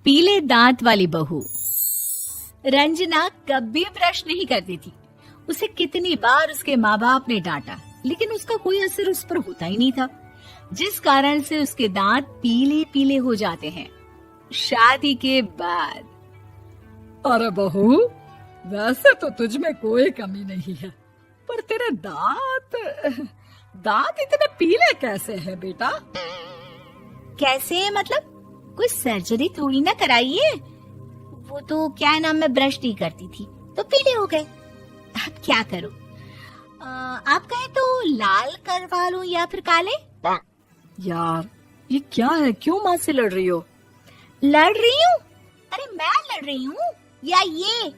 पीले दांत वाली बहू। रंजना कभी ब्रश नहीं करती थी। उसे कितनी बार उसके माँ बाप ने डांटा, लेकिन उसका कोई असर उस पर होता ही नहीं था, जिस कारण से उसके दांत पीले पीले हो जाते हैं। शादी के बाद अरे बहू, वैसे तो तुझ में कोई कमी नहीं है, पर तेरे दांत इतने पीले कैसे हैं बेटा? कैसे मतलब? कोई सर्जरी थोड़ी ना कराइए। वो तो क्या नाम, मैं ब्रश नहीं करती थी तो पीले हो गए। अब क्या करूं? आप कहें तो लाल करवा लूं या फिर काले? यार ये क्या है, क्यों माँ से लड़ रही हो? लड़ रही हूँ? अरे मैं लड़ रही हूँ या ये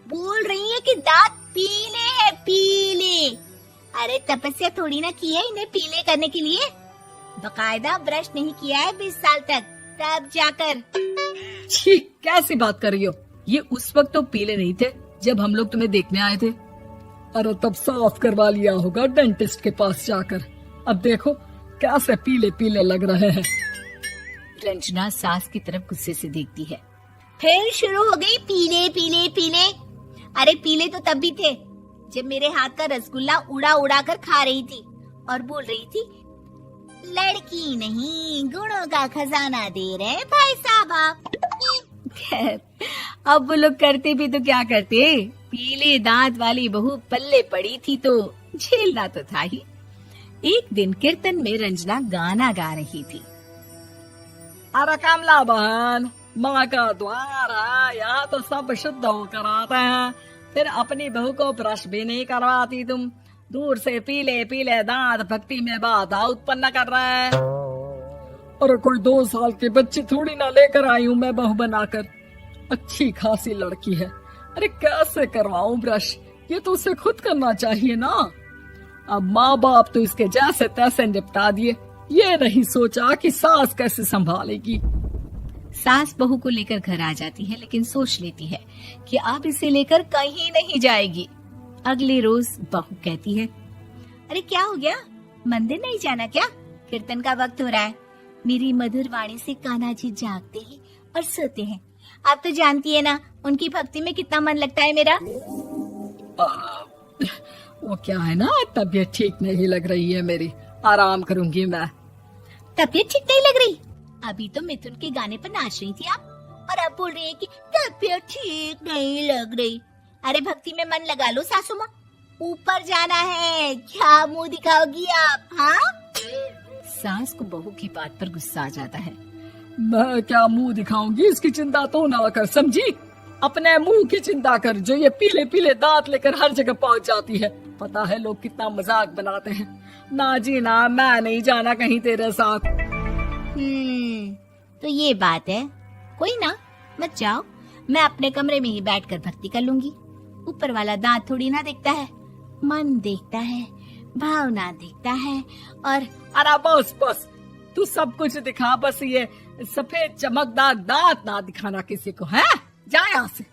बोल रही है कि दांत पीले हैं, पीले। अरे तपस्या थोड़ी ना की है इन्हें पीले करने के लिए। बकायदा ब्रश नहीं किया है 20 साल तक, तब जाकर। छी, कैसी बात कर रही हो? ये उस वक्त तो पीले नहीं थे जब हम लोग तुम्हें देखने आए थे। अरे तब साफ करवा लिया होगा डेंटिस्ट के पास जाकर। अब देखो कैसे पीले पीले लग रहे हैं। रंजना सास की तरफ गुस्से से देखती है। फिर शुरू हो गई पीले पीले पीले। अरे पीले तो तब भी थे जब मेरे हाथ का रसगुल्ला उड़ा उड़ा कर खा रही थी और बोल रही थी, लड़की नहीं गुणों का खजाना दे रहे भाई साहब आप। खैर, अब वो लोग करते भी तो क्या करते, पीले दांत वाली बहू पल्ले पड़ी थी तो झेलना तो था ही। एक दिन कीर्तन में रंजना गाना गा रही थी। अरे कमला बहन, माँ का द्वार है, यहाँ तो सब शुद्ध होकर आते हैं, फिर अपनी बहू को ब्रश भी नहीं करवाती तुम। दूर से पीले पीले दांत भक्ति में बाधा उत्पन्न कर रहे हैं। अरे कोई 2 साल की बच्ची थोड़ी ना लेकर आई हूँ मैं बहू बनाकर। अच्छी खासी लड़की है, अरे कैसे करवाऊं ब्रश? ये तो उसे खुद करना चाहिए ना। अब माँ बाप तो इसके जैसे तैसे निपटा दिए, ये नहीं सोचा कि सास कैसे संभालेगी। सास बहू को लेकर घर आ जाती है, लेकिन सोच लेती है कि अब इसे लेकर कहीं नहीं जाएगी। अगले रोज बहू कहती है, अरे क्या हो गया, मंदिर नहीं जाना क्या? कीर्तन का वक्त हो रहा है। मेरी मधुर वाणी से कान्हा जी जागते हैं और सोते हैं। आप तो जानती है ना उनकी भक्ति में कितना मन लगता है मेरा। वो क्या है ना, तबीयत ठीक नहीं लग रही है मेरी, आराम करूंगी मैं। तबीयत ठीक नहीं लग रही? अभी तो मिथुन के गाने पर नाच रही थी आप, और अब बोल रही है कि तबीयत ठीक नहीं लग रही। अरे भक्ति में मन लगा लो सासू माँ, ऊपर जाना है, क्या मुंह दिखाओगी आप? हाँ? सास को बहू की बात पर गुस्सा आ जाता है। मैं क्या मुंह दिखाऊंगी, इसकी चिंता तो ना कर, समझी? अपने मुंह की चिंता कर, जो ये पीले पीले दांत लेकर हर जगह पहुंच जाती है। पता है लोग कितना मजाक बनाते हैं। ना जी ना, मैं नहीं जाना कहीं तेरे साथ। तो ये बात है, कोई ना, मत जाओ, मैं अपने कमरे में ही बैठकर भक्ति कर लूंगी। ऊपर वाला दांत थोड़ी ना देखता है, मन देखता है, भावना देखता है। और अरे बस बस, तू सब कुछ दिखा, बस ये सफेद चमकदार दांत ना दिखाना किसी को, है? जा यहाँ से।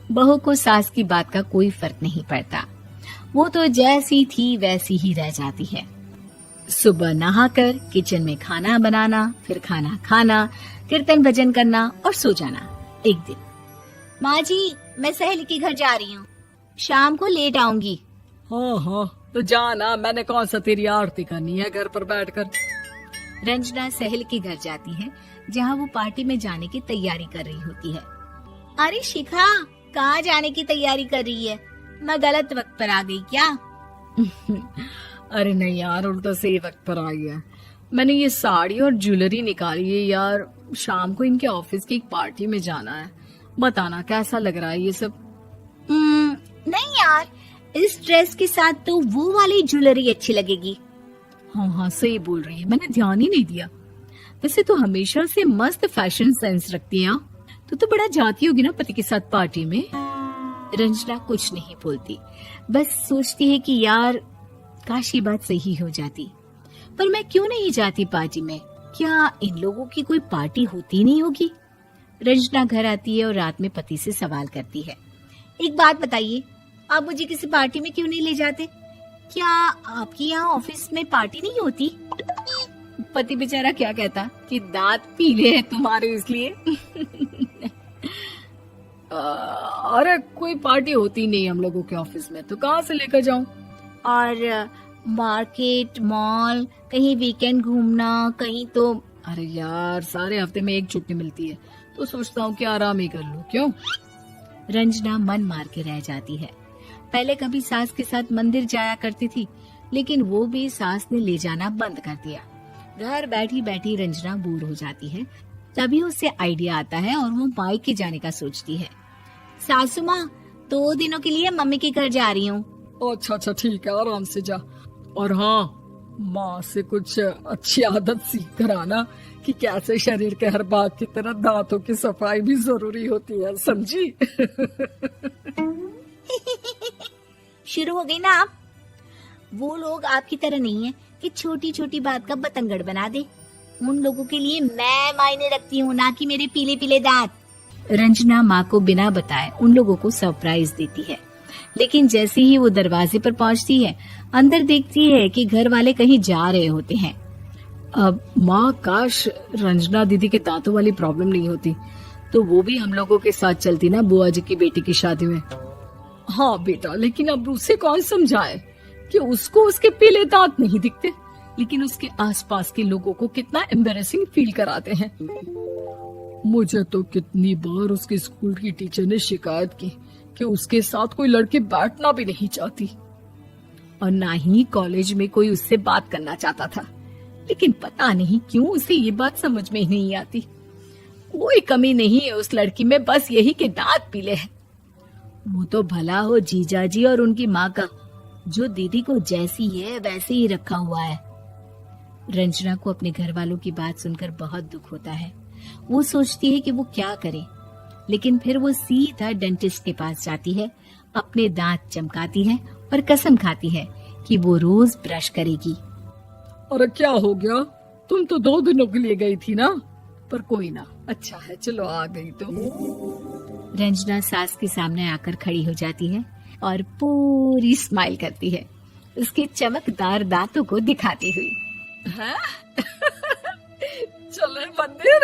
बहू को सास की बात का कोई फर्क नहीं पड़ता, वो तो जैसी थी वैसी ही रह जाती है। सुबह नहाकर किचन में खाना बनाना, फिर खाना खाना, कीर्तन भजन करना और सो जाना। एक दिन, माँ जी मैं सहेली के घर जा रही हूँ, शाम को लेट आऊंगी। हाँ हाँ तो जाना, मैंने कौन सा तेरी आरती करनी है घर पर बैठकर। रंजना सहेली के घर जाती है, जहाँ वो पार्टी में जाने की तैयारी कर रही होती है। अरे शिखा, कहाँ जाने की तैयारी कर रही है? मैं गलत वक्त पर आ गई क्या? अरे नहीं यार, उल्टा सही वक्त पर आई है। मैंने ये साड़ी और ज्वेलरी निकाली है यार, शाम को इनके ऑफिस की एक पार्टी में जाना है। बताना कैसा लग रहा है ये सब? नहीं यार, इस ड्रेस के साथ तो वो वाली ज्वेलरी अच्छी लगेगी। हाँ हाँ सही बोल रही है, मैंने ध्यान ही नहीं दिया। वैसे तो हमेशा से मस्त फैशन सेंस रखती है। तो बड़ा जाती होगी ना पति के साथ पार्टी में। रंजना कुछ नहीं बोलती, बस सोचती है कि यार काश ये बात सही हो जाती, पर मैं क्यों नहीं जाती पार्टी में? क्या इन लोगों की कोई पार्टी होती नहीं होगी? रंजना घर आती है और रात में पति से सवाल करती है, एक बात बताइए, आप मुझे किसी पार्टी में क्यों नहीं ले जाते? क्या आपकी यहाँ ऑफिस में पार्टी नहीं होती? पति बेचारा क्या कहता कि दांत पीले हैं तुम्हारे इसलिए। अरे कोई पार्टी होती नहीं हम लोगों के ऑफिस में, तो कहाँ से लेकर जाऊं? और मार्केट, मॉल, कहीं वीकेंड घूमना, कहीं तो। अरे यार, सारे हफ्ते में एक छुट्टी मिलती है, तो सोचता हूँ कि आराम ही कर लूं। क्यों? रंजना मन मार के रह जाती है। पहले कभी सास के साथ मंदिर जाया करती थी, लेकिन वो भी सास ने ले जाना बंद कर दिया। घर बैठी बैठी रंजना बोर हो जाती है। तभी उसे आइडिया आता है और वो मायके जाने का सोचती है। सासू माँ, 2 दिनों के लिए मम्मी के घर जा रही हूँ। अच्छा अच्छा ठीक है, आराम से जा। और हाँ, माँ से कुछ अच्छी आदत सीख कर आना कि कैसे शरीर के हर भाग की तरह दांतों की सफाई भी जरूरी होती है, समझी? शुरू हो गई ना आप। वो लोग आपकी तरह नहीं है कि छोटी छोटी बात का बतंगड़ बना दे। उन लोगों के लिए मैं मायने रखती हूँ, ना कि मेरे पीले पीले दांत। रंजना माँ को बिना बताए उन लोगों को सरप्राइज देती है, लेकिन जैसे ही वो दरवाजे पर पहुँचती है, अंदर देखती है कि घर वाले कहीं जा रहे होते हैं। अब माँ, काश रंजना दीदी के दांतों वाली प्रॉब्लम नहीं होती, तो वो भी हम लोगों के साथ चलती ना बुआ जी की बेटी की शादी में। हाँ बेटा, लेकिन अब उसे कौन समझाए कि उसको उसके पीले दांत नहीं दिखते, लेकिन उसके आसपास के लोगों को कितना एम्बैरेसिंग फील कराते हैं। मुझे तो कितनी बार उसके स्कूल की टीचर ने शिकायत की कि उसके साथ कोई लड़की बैठना भी नहीं चाहती, और ना ही कॉलेज में कोई उससे बात करना चाहता था। लेकिन पता नहीं क्यों उसे ये बात समझ में ही नहीं आती। कोई कमी नहीं है उस लड़की में, बस यही कि दांत पीले हैं। वो तो भला हो जीजा जी और उनकी माँ का, जो दीदी को जैसी है वैसे ही रखा हुआ है। रंजना को अपने घर वालों की बात सुनकर बहुत दुख होता है। वो सोचती है कि वो क्या करे, लेकिन फिर वो सीधा डेंटिस्ट के पास जाती है, अपने दांत चमकाती है और कसम खाती है कि वो रोज ब्रश करेगी। अरे क्या हो गया? तुम तो 2 दिनों के लिए गई थी ना, पर कोई ना, अच्छा है, चलो आ गई तो। रंजना सास के सामने आकर खड़ी हो जाती है और पूरी स्माइल करती है, उसके चमकदार दांतों को दिखाती हुई। हैं? चले मंदिर।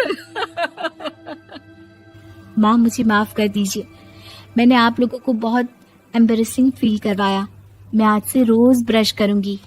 माँ, मुझे माफ कर दीजिए, मैंने आप लोगों को बहुत एम्बैरेसिंग फील करवाया। मैं आज से रोज ब्रश करूंगी।